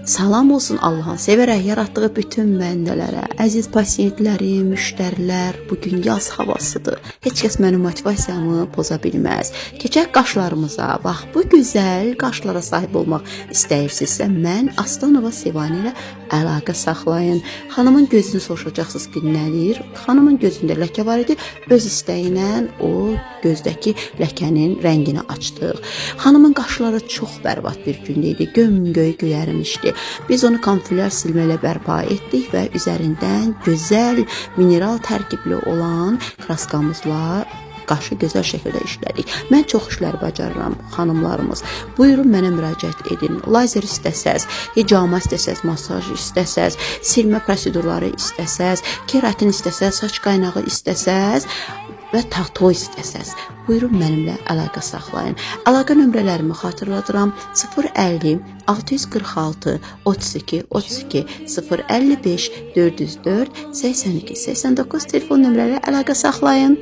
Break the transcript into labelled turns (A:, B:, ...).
A: Salam olsun Allahın sevərək yaratdığı bütün bəndələrə, əziz pasientlərim, müştərilər, bugün yaz havasıdır. Heç kəs mənim motivasiyamı poza bilməz. Keçək qaşlarımıza. Bax, bu gözəl qaşlara sahib olmaq istəyirsinizsə, mən Astanova Sevani ilə əlaqə saxlayın. Xanımın gözünü soruşacaqsınız ki, nədir? Xanımın gözündə ləkə var idi. Öz istəyi ilə o gözdəki ləkənin rəngini açdıq. Xanımın qaşları çox bərbad bir gündə idi. Göm-göy göyərmişdi. Biz onu kamuflyaj silmə ilə bərpa etdik və üzərindən gözəl mineral tərkibli olan kraskamızla qaşı gözəl şəkildə işlədik. Mən çox işlər bacarıram, xanımlarımız. Buyurun mənə müraciət edin. Lazer istəsəz, hicama istəsəz, masaj istəsəz, silmə prosedurları istəsəz, keratin istəsəz, saç qaynağı istəsəz və tato istəsəz, buyurun mənimlə əlaqə saxlayın. Əlaqə nömrələrimi xatırladıram. 050 646 32 32 055 404 82 89 telefon nömrələri əlaqə saxlayın.